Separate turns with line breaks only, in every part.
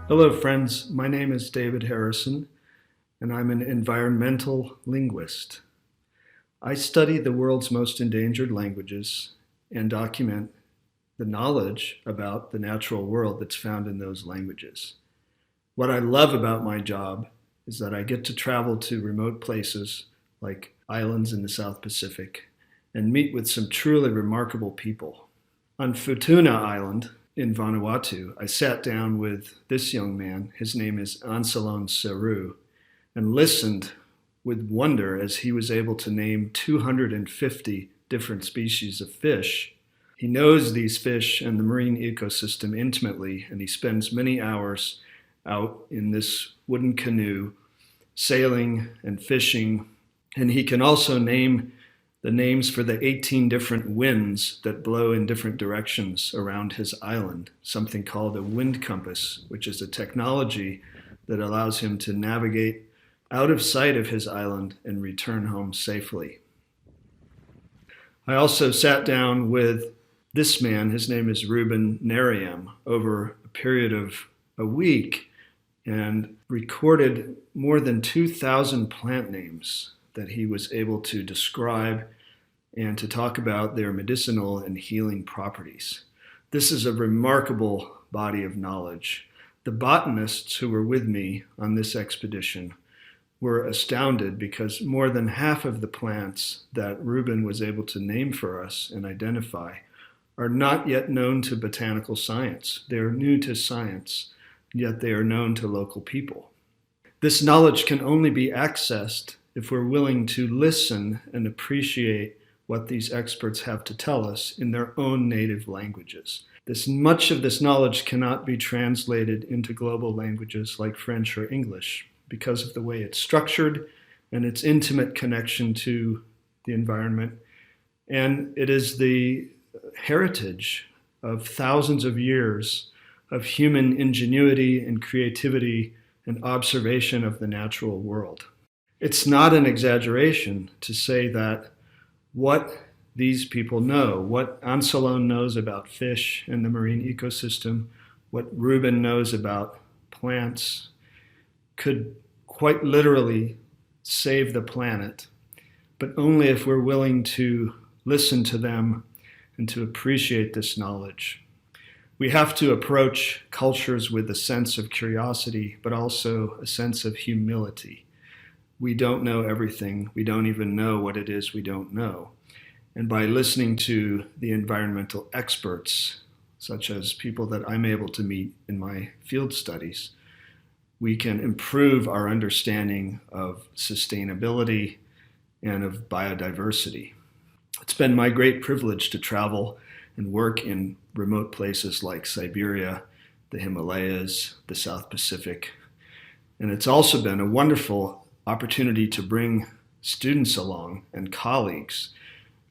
Hello, friends. My name is David Harrison, and I'm an environmental linguist. I study the world's most endangered languages and document the knowledge about the natural world that's found in those languages. What I love about my job is that I get to travel to remote places like islands in the South Pacific and meet with some truly remarkable people. On Futuna Island, in Vanuatu, I sat down with this young man, his name is Anselon Seru, and listened with wonder as he was able to name 250 different species of fish. He knows these fish and the marine ecosystem intimately, and he spends many hours out in this wooden canoe, sailing and fishing, and he can also name the names for the 18 different winds that blow in different directions around his island, something called a wind compass, which is a technology that allows him to navigate out of sight of his island and return home safely. I also sat down with this man, his name is Reuben Nerium, over a period of a week and recorded more than 2,000 plant names that he was able to describe and to talk about their medicinal and healing properties. This is a remarkable body of knowledge. The botanists who were with me on this expedition were astounded because more than half of the plants that Reuben was able to name for us and identify are not yet known to botanical science. They're new to science, yet they are known to local people. This knowledge can only be accessed if we're willing to listen and appreciate what these experts have to tell us in their own native languages. Much of this knowledge cannot be translated into global languages like French or English because of the way it's structured and its intimate connection to the environment. And it is the heritage of thousands of years of human ingenuity and creativity and observation of the natural world. It's not an exaggeration to say that what these people know, what Anselon knows about fish and the marine ecosystem, what Reuben knows about plants, could quite literally save the planet, but only if we're willing to listen to them and to appreciate this knowledge. We have to approach cultures with a sense of curiosity, but also a sense of humility. We don't know everything. We don't even know what it is we don't know. And by listening to the environmental experts, such as people that I'm able to meet in my field studies, we can improve our understanding of sustainability and of biodiversity. It's been my great privilege to travel and work in remote places like Siberia, the Himalayas, the South Pacific. And it's also been a wonderful opportunity to bring students along and colleagues.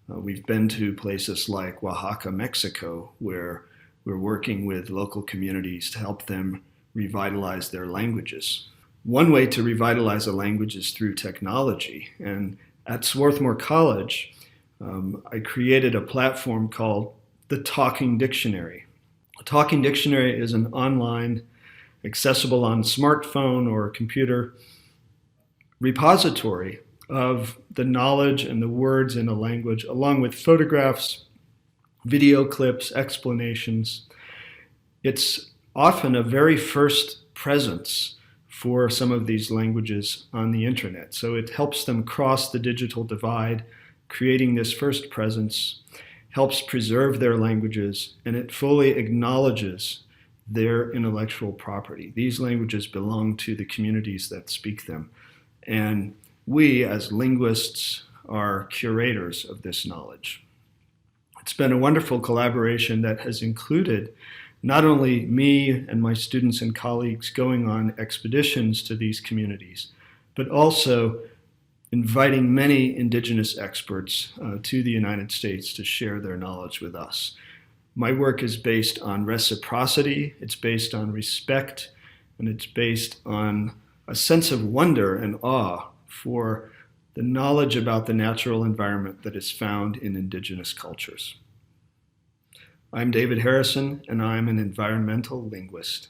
We've been to places like Oaxaca, Mexico, where we're working with local communities to help them revitalize their languages. One way to revitalize a language is through technology. And at Swarthmore College, I created a platform called the Talking Dictionary. A Talking Dictionary is an online, accessible on smartphone or computer, repository of the knowledge and the words in a language, along with photographs, video clips, explanations. It's often a very first presence for some of these languages on the internet. So it helps them cross the digital divide, creating this first presence, helps preserve their languages, and it fully acknowledges their intellectual property. These languages belong to the communities that speak them. And we, as linguists, are curators of this knowledge. It's been a wonderful collaboration that has included not only me and my students and colleagues going on expeditions to these communities, but also inviting many indigenous experts to the United States to share their knowledge with us. My work is based on reciprocity, it's based on respect, and it's based on a sense of wonder and awe for the knowledge about the natural environment that is found in indigenous cultures. I'm David Harrison, and I'm an environmental linguist.